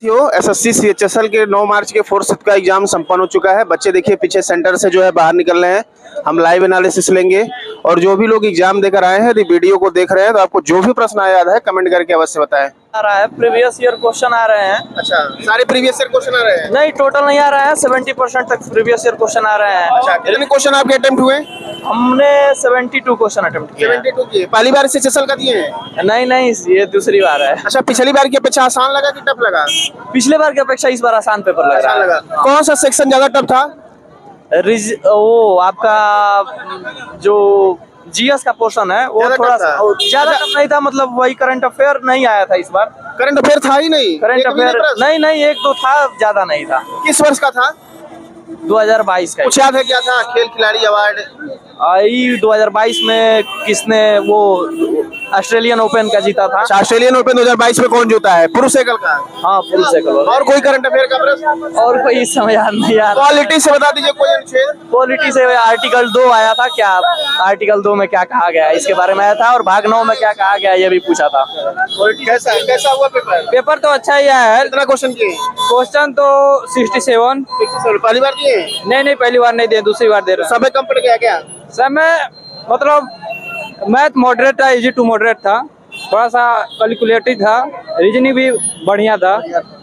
SSC CHSL के 9 मार्च के 4th shift का एग्जाम संपन्न हो चुका है। बच्चे देखिए पीछे सेंटर से जो है बाहर निकल रहे हैं। हम लाइव एनालिसिस लेंगे और जो भी लोग एग्जाम देकर आए हैं यदि वीडियो को देख रहे हैं तो आपको जो भी प्रश्न आया है कमेंट करके अवश्य बताएं। आ रहा है प्रीवियस ईयर क्वेश्चन आ रहे हैं। अच्छा, सारे प्रीवियस ईयर क्वेश्चन आ रहे हैं? नहीं, टोटल नहीं आ रहा है, 70% तक प्रीवियस ईयर क्वेश्चन आ रहे हैं। अच्छा, कितने क्वेश्चन आपके अटेम्प्ट हुए? हमने 72 क्वेश्चन अटेम्प्ट किए। 72 किए। पहली बार सीएचएसएल का दिए हैं? नहीं, ये दूसरी बार है। अच्छा, पिछली बार की अपेक्षा आसान लगा कि टफ लगा? पिछले बार की अपेक्षा इस बार आसान पेपर लग रहा है। कौन सा सेक्शन ज्यादा टफ था? वो आपका जो जीएस का पोर्शन है वो थोड़ा ज्यादा टफ नहीं था, मतलब वही करंट अफेयर नहीं आया था इस बार। करंट अफेयर था ही नहीं? करंट अफेयर नहीं, एक दो था, ज्यादा नहीं था। किस वर्ष का था? 2022 का। कुछ याद है क्या था? खेल खिलाड़ी अवार्ड 2022 में किसने वो ऑस्ट्रेलियन ओपन का जीता था? ऑस्ट्रेलियन ओपन 2022 में कौन जीता है? पुरुष एकल का? हाँ, पुरुष एकल। और कोई करंट अफेयर का प्रश्न? और कोई समय याद नहीं यार। पॉलिटी से बता दीजिए कोई अनुच्छेद। पॉलिटी से आर्टिकल 2 आया था क्या? आर्टिकल 2 में क्या कहा गया है इसके बारे में आया था, और भाग 9 में क्या कहा गया ये भी पूछा था। कैसा हुआ पेपर? पेपर तो अच्छा ही आया है। कितना क्वेश्चन किए? क्वेश्चन तो 67। पहली बार दिए? नहीं, पहली बार नहीं दिए, दूसरी बार दे रहे हैं। समय कम पड़ गया क्या? समय मतलब मैथ मॉडरेट था, इजी टू मॉडरेट था, थोड़ा सा कैलकुलेटिव था, रीजनिंग भी बढ़िया था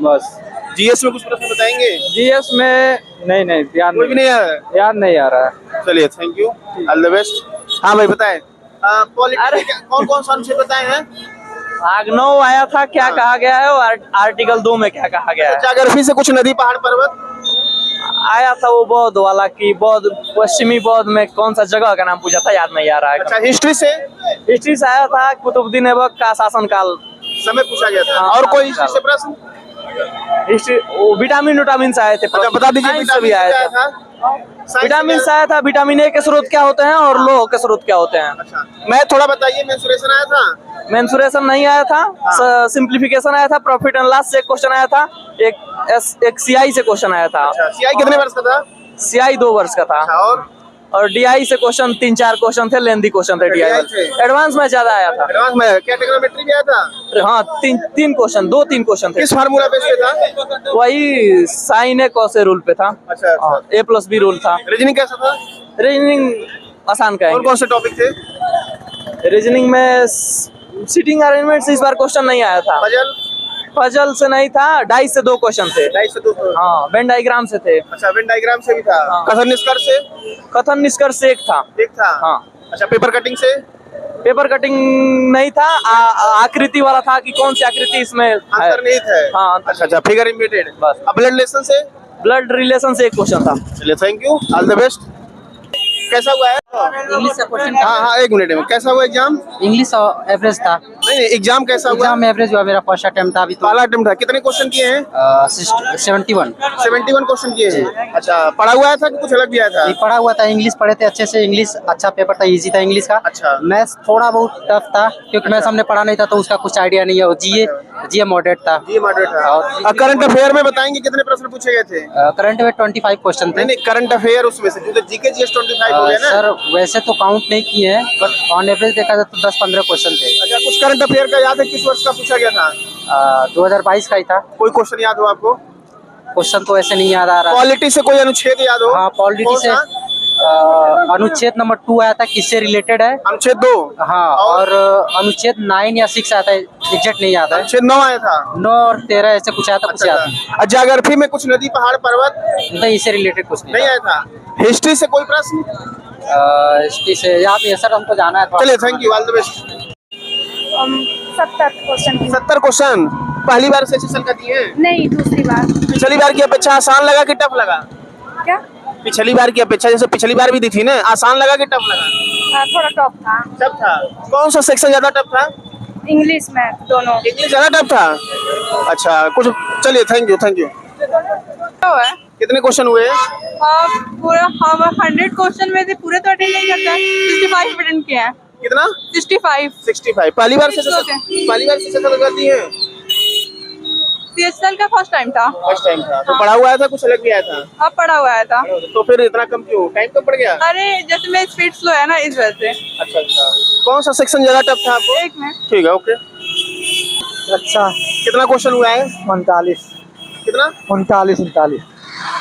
बस। जीएस में कुछ प्रश्न बताएंगे? जीएस में नहीं याद कोई भी नहीं याद नहीं आ रहा है। चलिए, thank you, all the best. हाँ भाई बताएं, पॉलिटी कौन कौन सा अनुच्छेद बताए हैं? भाग 9 आया था, क्या कहा गया है, और आर्टिकल 2 में क्या कहा गया है। ज्योग्राफी से कुछ नदी पहाड़ पर्वत आया था, वो बौद्ध वाला की बौद्ध पश्चिमी बौद्ध में कौन सा जगह का नाम पूछा था, याद नहीं आ रहा है। अच्छा, हिस्ट्री से आया था कुतुबुद्दीन ऐबक का शासनकाल समय पूछा गया था। और कोई हिस्ट्री से प्रश्न? हिस्ट्री विटामिन से आए थे। बता दीजिए। भी आया था, विटामिन से आया था। विटामिन ए के स्रोत क्या होते हैं और लौह के स्रोत क्या होते हैं? अच्छा, मैं थोड़ा बताइए। मेंसुरेशन आया था? मेंसुरेशन नहीं आया था। सिंप्लीफिकेशन आया था। प्रॉफिट एंड लॉस से एक क्वेश्चन आया था। एक सीआई से क्वेश्चन आया था। सीआई कितने वर्ष का था? सीआई 2 वर्ष का था। और डीआई से क्वेश्चन 3-4 क्वेश्चन थे, लेंथी क्वेश्चन थे डीआई में। एडवांस में ज्यादा आया था। एडवांस में क्या ट्रिग्नोमेट्री भी आया था? हाँ, 3 क्वेश्चन, 2-3 क्वेश्चन थे। किस फार्मूला पे से था? वही sign A cos a rule पे था। अच्छा, A+B रूल था। रीजनिंग कैसा था? रीजनिंग आसान का है। कौन से टॉपिक थे? रीजनिंग में सीटिंग अरेंजमेंट से इस बार क्वेश्चन नहीं आया था। पजल से नहीं था। डाइस से 2 क्वेश्चन थे। हाँ, वेन डायग्राम से थे। अच्छा, वेन डायग्राम से भी था। हाँ। कथन निष्कर्ष से? कथन निष्कर्ष से एक था। हाँ। अच्छा, पेपर कटिंग से? पेपर कटिंग नहीं था। आकृति वाला था कि कौन सी आकृति इसमें अंतर नहीं था। हाँ, अच्छा, फिगर इमिटेड बस। ब्लड रिलेशन से? ब्लड रिलेशन से एक क्वेश्चन था। चलिए, thank you, all the best. कैसा हुआ है? इंग्लिश का क्वेश्चन। हाँ, 1 मिनट में। कैसा हुआ एग्जाम? इंग्लिश एवरेज था। नहीं, एग्जाम कैसा हुआ? एग्जाम एवरेज हुआ, मेरा फर्स्ट अटेम्प्ट था अभी तो। पहला अटेम्प्ट था। कितने क्वेश्चन किए हैं? 71 क्वेश्चन किए हैं। अच्छा, पढ़ा हुआ था कि कुछ अलग भी आया था? पढ़ा हुआ था, इंग्लिश पढ़े थे अच्छे से। इंग्लिश अच्छा पेपर था, इजी था इंग्लिश का। अच्छा। मैथ्स थोड़ा बहुत टफ था क्योंकि मैथ्स हमने पढ़ा नहीं था तो उसका कुछ आइडिया नहीं है। जीए मॉडरेट था। और करंट अफेयर में बताएंगे कितने प्रश्न पूछे गए थे? करंट अफेयर 25 क्वेश्चन थे। नहीं, करंट अफेयर उसमें से जो जीके जीएस 25 हो गया ना सर। वैसे तो काउंट नहीं किए हैं, बट ऑन एवरेज देखा जाए तो 10-15 क्वेश्चन थे। अच्छा, कुछ करंट अफेयर का याद है? किस वर्ष का पूछा गया था? 2022 का ही था। कोई क्वेश्चन याद हो आपको? क्वेश्चन तो ऐसे नहीं याद आ रहा। पॉलिटी से कोई अनुच्छेद याद हो? हाँ, पॉलिटी से अनुच्छेद नंबर 2 आया था, किससे रिलेटेड है? अनुच्छेद 2। हाँ, और अनुच्छेद 9 या 6 आया था, एग्जैक्ट नहीं आता है। अनुच्छेद 9 आया था। 9 और 13 ऐसे कुछ आया था। कुछ याद नहीं। ज्योग्राफी में कुछ नदी पहाड़ पर्वत नहीं, इससे रिलेटेड कुछ नहीं आया था। हिस्ट्री से कोई प्रश्न? हिस्ट्री से याद नहीं है सर, हमको जाना है। चलिए, thank you, all the best. 70 question पहली बार सेशन का दिए हैं? नहीं, दूसरी बार। पिछली बार की अपेक्षा आसान लगा कि टफ लगा? क्या? पिछली बार की अपेक्षा, जैसे पिछली बार भी दी थी ना, आसान लगा कि टफ लगा? थोड़ा टफ था। टफ था। कौन सा सेक्शन ज्यादा टफ था? इंग्लिश में दोनों। इंग्लिश ज्यादा टफ था? अच्छा, कुछ। चलिए, थैंक यू। कितने क्वेश्चन हुए? पूरा 100 क्वेश्चन में से पूरे तो अटेंड नहीं करते हैं। 65 अटेंड किए हैं। कितना? 65। पहली बार से सेशन करती है? सीएचएसएल का फर्स्ट टाइम था। तो पढ़ा हुआ आया था, कुछ अलग भी आया था? हाँ, पढ़ा हुआ आया था। तो फिर इतना कम क्यों? टाइम कम पड़ गया? अरे, जैसे मेरी स्पीड स्लो है ना, इस वजह से। अच्छा। कौन सा सेक्शन ज्यादा टफ था आपको? एक में। ठीक है, ओके। अच्छा, कितना क्वेश्चन हुआ है? 39 कितना? 39 39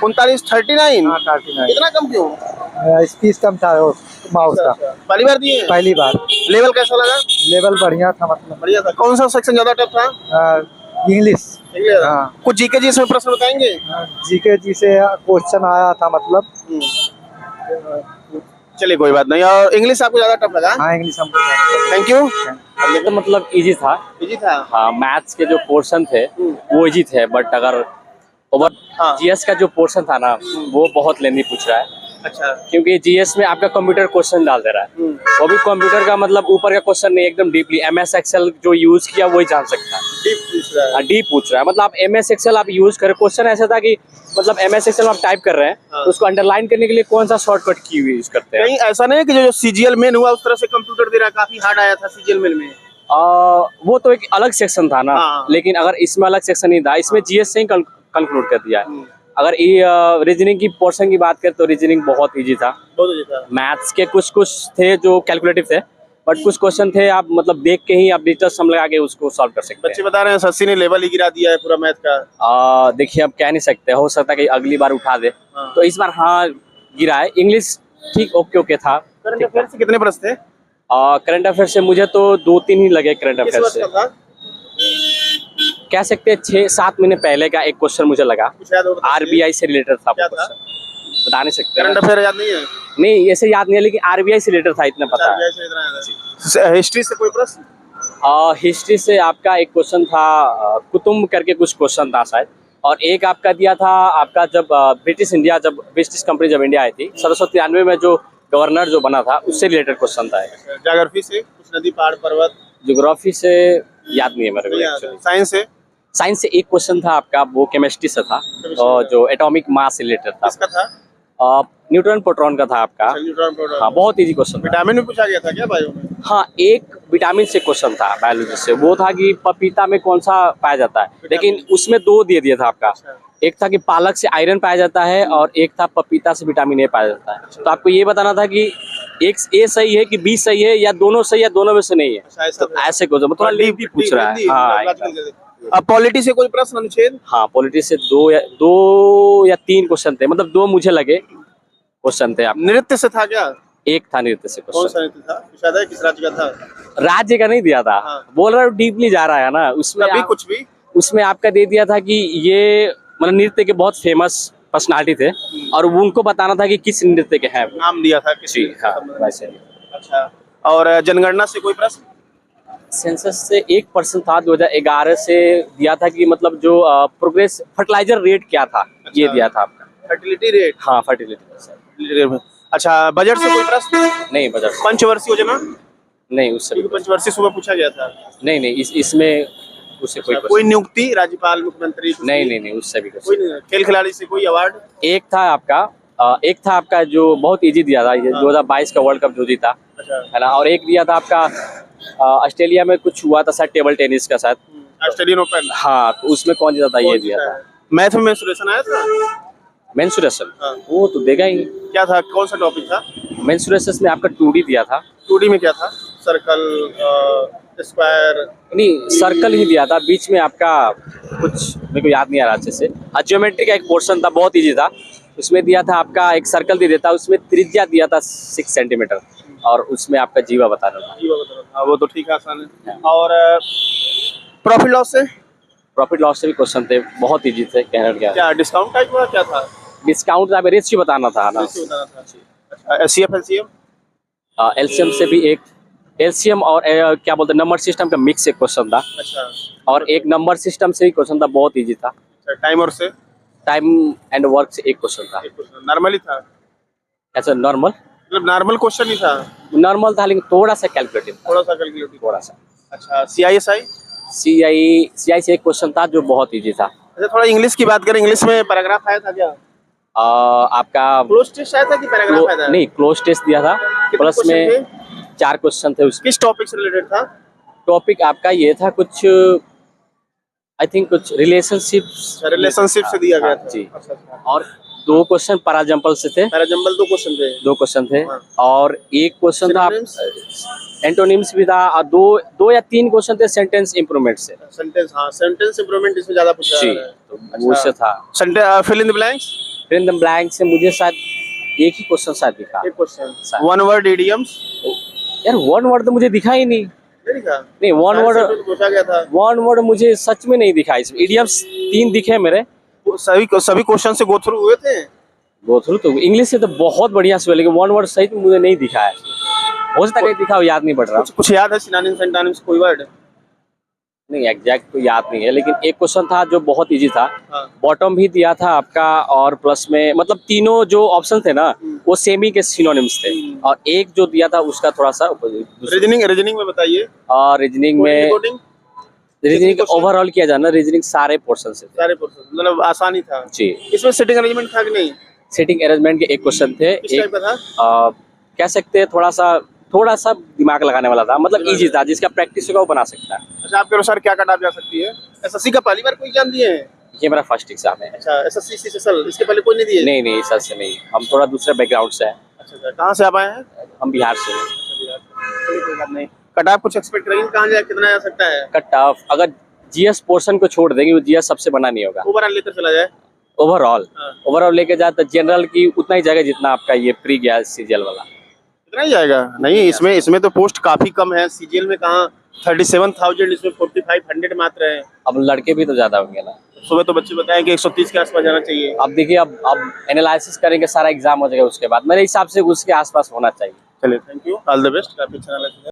39 39। हाँ 39 इतना कम क्यों? स्पीच कम था वो माउस का। पहली बार दिए? पहली बार। लेवल कैसा लगा? लेवल बढ़िया था, मतलब बढ़िया था। कौन सा सेक्शन ज्यादा टफ था? इंग्लिश। इंग्लिश। हाँ। कुछ जीके जी इसमें प्रश्न बताएंगे? जीके जी से क्वेश्चन आया था, मतलब चलिए कोई बात नहीं। और इंग्लिश आपको ज्यादा टफ लगा? हाँ इंग्लिश हमको। Thank you. तो मतलब इजी था। इजी था? हाँ, मैथ्स के जो पोर्शन थे वो इजी थे, बट अगर ओवर हाँ। जीएस का जो पोर्शन था ना वो बहुत लेंदी पूछ रहा है, अच्छा। क्योंकि जीएस में आपका कंप्यूटर क्वेश्चन डाल दे रहा है। वो भी कंप्यूटर का मतलब ऊपर का क्वेश्चन नहीं, एकदम डीपली एमएस एक्सेल जो यूज किया वही जान सकता है। डीप पूछ रहा है। डीप पूछ रहा है, मतलब आप एमएस एक्सेल आप यूज करें। क्वेश्चन ऐसा था कि मतलब एमएस एक्सेल में आप टाइप कर रहे हैं तो उसको अंडरलाइन करने के लिए कौन सा शॉर्टकट की यूज करते हैं। कहीं ऐसा नहीं है कि जो सीजीएल मेन हुआ उस तरह से कंप्यूटर दे रहा है? काफी हार्ड आया था सीजीएल मेन में। वो तो एक अलग सेक्शन था ना। हाँ। लेकिन अगर इसमें अलग सेक्शन नहीं था, इसमें जीएस से ही कंक्लूड कर दिया है। अगर रीजनिंग की पोर्शन की बात करें तो रीजनिंग बहुत इजी था। बहुत इजी था। मैथ्स के कुछ थे जो कैलकुलेटिव थे, बट कुछ क्वेश्चन थे आप मतलब देख के ही आप डिजिटल सम लगा के उसको सॉल्व कर सकते बच्चे बता रहे हैं शशि ने लेवल ही गिरा दिया है पूरा मैथ का। हैं। देखिए अब कह नहीं सकते, हो सकता है कि अगली बार उठा दे। हाँ। तो इस बार हाँ गिरा है। इंग्लिश ठीक ओके था। करंट अफेयर से कितने प्रश्न थे? करंट अफेयर से मुझे तो 2-3 ही लगे। करंट किस अफेयर वर्ष से का था? कह सकते हैं 6-7 महीने पहले का एक क्वेश्चन मुझे लगा। कुछ याद हो तो बताइए। आरबीआई से रिलेटेड था क्या वो था? क्वेश्चन, बता नहीं सकते। करंट अफेयर याद नहीं है? नहीं ऐसे याद नहीं है, लेकिन आरबीआई से रिलेटेड था, इतना पता है। हिस्ट्री से कोई प्रश्न? हिस्ट्री से आपका एक क्वेश्चन था, कुतुब करके कुछ क्वेश्चन था शायद। और एक आपका दिया था आपका जब ब्रिटिश कंपनी जब इंडिया आई थी 1793 में जो गवर्नर जो बना था उससे रिलेटेड क्वेश्चन था। ज्योग्राफी से कुछ नदी पहाड़ पर्वत? ज्योग्राफी से याद नहीं है मेरे को एक्चुअली। साइंस से? साइंस से एक क्वेश्चन था आपका, वो केमिस्ट्री से था, और जो एटॉमिक मास से रिलेटेड था। किसका था? न्यूट्रॉन प्रोटॉन का था आपका। Neutron proton. हाँ बहुत इजी क्वेश्चन था। विटामिन में पूछा गया था क्या बायो में? हाँ एक विटामिन से क्वेश्चन था बायोलॉजी से, वो था कि पपीता में कौन सा पाया जाता है, लेकिन उसमें 2 दे दिया था आपका। एक था कि पालक से आयरन पाया जाता है और एक था पपीता से विटामिन ए पाया जाता है। तो आपको ये बताना था कि एक ए सही है कि बी सही है, या दोनों सही या दोनों में से नहीं है। तो ऐसे क्वेश्चन थोड़ा लेंथी पूछ रहा है। हाँ अब पॉलिटी से कोई प्रश्न अनुच्छेद? हाँ पॉलिटी से 2 या 3 क्वेश्चन थे, मतलब 2 मुझे लगे क्वेश्चन थे। आप नृत्य से था क्या? एक था नृत्य से कौन क्वेश्चन। सा नृत्य था? शायद है किस राज्य का था? राज्य का नहीं दिया था। हाँ। बोल रहा हूँ डीपली जा रहा है ना उसमें। अभी कुछ भी उसमें आपका दे दिया था कि ये मतलब नृत्य के बहुत फेमस पर्सनालिटी थे और वो उनको बताना था कि किस नृत्य के हैं वो। नाम दिया था किसी? जी हाँ वैसे। अच्छा। और जनगणना से कोई प्रश्न? सेंसस से एक पर्सन था 2011 से दिया था कि मतलब जो प्रोग्रेस फर्टिलाइजर रेट क्या था। ये दिया था आपका फर्टिलिटी रेट। हाँ फर्टिलिटी। अच्छा बजट से कोई प्रश्न? नहीं बजट पंचवर्षीय योजना? नहीं उससे भी पंचवर्षीय सुबह पूछा गया था। नहीं इसमें उससे कोई नियुक्ति राज्यपाल मुख्यमंत्री? नहीं उससे भी कोई नहीं। खेल खिलाड़ी से कोई अवार्ड? एक था आपका जो बहुत इजी दिया था, ये 2022 का वर्ल्ड कप जो जीता है ना। और एक दिया था आपका ऑस्ट्रेलिया में कुछ हुआ था शायद टेबल टेनिस का शायद, ऑस्ट्रेलियन ओपन। हाँ तो उसमें कौन जीता था ये दिया था। मैथ में मेंसुरेशन आया था? मेंसुरेशन हाँ। वो तो देगा ही। क्या था? कौन सा टॉपिक था? मेंसुरेशन में आपका 2D दिया था। 2D में क्या था? Circle, square? नहीं सर्कल ही दिया था, बीच में आपका कुछ मेरे को याद नहीं आ रहा अच्छे से। ज्योमेट्री का एक पोर्शन था बहुत इजी था, उसमें दिया था आपका एक सर्कल दे देता, उसमें त्रिज्या दिया था 6 सेंटीमीटर और उसमें आपका जीवा बताना था। जीवा बताना था, वो तो ठीक है, आसान है। और प्रॉफिट लॉस से? प्रॉफिट लॉस से भी क्वेश्चन थे, बहुत इजी थे। क्या डिस्काउंट टाइप हुआ क्या था? डिस्काउंट था, रेशियो बताना था ना। HCF LCM? एलसीएम से भी एक एलसीएम और क्या बोलते हैं नंबर सिस्टम का मिक्स एक क्वेश्चन था। अच्छा। और एक नंबर सिस्टम से ही क्वेश्चन था, बहुत इजी था। टाइमर से? टाइम एंड वर्क से एक क्वेश्चन था। नॉर्मली था? ऐसा नॉर्मल मतलब नॉर्मल क्वेश्चन ही था? नॉर्मल था लेकिन थोड़ा सा कैलकुलेटिव, थोड़ा सा। अच्छा सीआईएसआई? सीआई से एक क्वेश्चन था जो बहुत इजी था। अच्छा थोड़ा इंग्लिश की बात करें, इंग्लिश में पैराग्राफ आया था क्या? आपका क्लोज टेस्ट आया था कि पैराग्राफ आया था? नहीं क्लोज टेस्ट दिया था, प्लस में 4 क्वेश्चन थे उसके। किस टॉपिक से रिलेटेड था? टॉपिक आपका ये था कुछ आई थिंक कुछ रिलेशनशिप से दिया गया था जी। अच्छा। और 2 क्वेश्चन पैराजम्पल से थे, पैराजम्बल 2 क्वेश्चन थे। 2 क्वेश्चन थे हाँ। और 1 क्वेश्चन था Synonyms? एंटोनिम्स भी था और 2 या 3 क्वेश्चन थे सेंटेंस इंप्रूवमेंट से। सेंटेंस, हाँ सेंटेंस इंप्रूवमेंट इसमें ज्यादा पूछा जी, जा रहा है। तो वो से था। फिल इन द ब्लैंक्स, फिर इन द ब्लैंक से मुझे शायद एक ही क्वेश्चन शायद दिखा। एक क्वेश्चन, सा- वन वर्ड इडियम्स यार वन वर्ड तो मुझे दिखा ही नहीं। नहीं लिखा? नहीं वन सारे वर्ड, से पूछा गया था। वन वर्ड मुझे सच में नहीं दिखा इसमें। इडियम्स 3 दिखे मेरे। वो सभी क्वेश्चन से गो थ्रू हुए थे। गो थ्रू तो इंग्लिश से तो बहुत बढ़िया से हुआ, लेकिन वन वर्ड सही तो मुझे नहीं दिखा है। हो सकता है दिखा हो, याद नहीं पड़ रहा। कुछ याद है सिनोनिम्स एंटोनिम्स कोई वर्ड? नहीं एग्जैक्ट तो याद नहीं है, लेकिन एक क्वेश्चन था जो बहुत इजी था। हाँ। बॉटम भी दिया था आपका और प्लस में मतलब तीनों जो ऑप्शन थे ना वो सेमी के सिनोनिम्स थे और एक जो दिया था उसका थोड़ा सा रीजनिंग में बताइए। और रीजनिंग में कोडिंग रीजनिंग question? ओवरऑल किया जाना, रीजनिंग सारे पोर्शन से थे। सारे पोर्शन मतलब आसानी था। जी, इसमें सिटिंग अरेंजमेंट था कि नहीं? सेटिंग अरेंजमेंट के 1 क्वेश्चन थे। किस टाइप का था? कह सकते हैं थोड़ा सा दिमाग लगाने वाला था, मतलब इजी था, जिसका प्रैक्टिस होगा वो बना सकता है। अच्छा, आपके अनुसार क्या काटा जा सकती है? एसएससी का पहली बार कोई एग्जाम दिए हैं? ये मेरा फर्स्ट एग्जाम है। अच्छा, एसएससी सीसीएल इसके पहले कोई नहीं दिए? नहीं सर से नहीं, हम थोड़ा दूसरे बैकग्राउंड से हैं। अच्छा, कहाँ से आप आए हैं? हम बिहार से हैं। चलिए, कोई बात नहीं। कट ऑफ कुछ एक्सपेक्ट करेंगे, कहाँ जाए, कितना जा सकता है? कट ऑफ अगर जीएस पोर्शन को छोड़ देंगे, वो जीएस सबसे बड़ा नहीं होगा। ओवरऑल लेकर चला जाए? ओवरऑल लेके जाए तो जनरल की उतना ही जाएगा जितना आपका ये प्री गया सीजीएल वाला। इतना ही जाएगा? नहीं, इसमें तो पोस्ट काफी कम है। सीजीएल में कहाँ 37,000, इसमें 4500 मात्र है। अब लड़के भी तो ज्यादा होंगे ना। सुबह तो बच्चे बताएं कि 130 के आसपास जाना चाहिए। अब देखिए, अब एनालिसिस करेंगे, सारा एग्जाम हो जाएगा उसके बाद। मेरे हिसाब से उसके आसपास होना चाहिए। चलिए, thank you, all the best. काफी अच्छा लगा।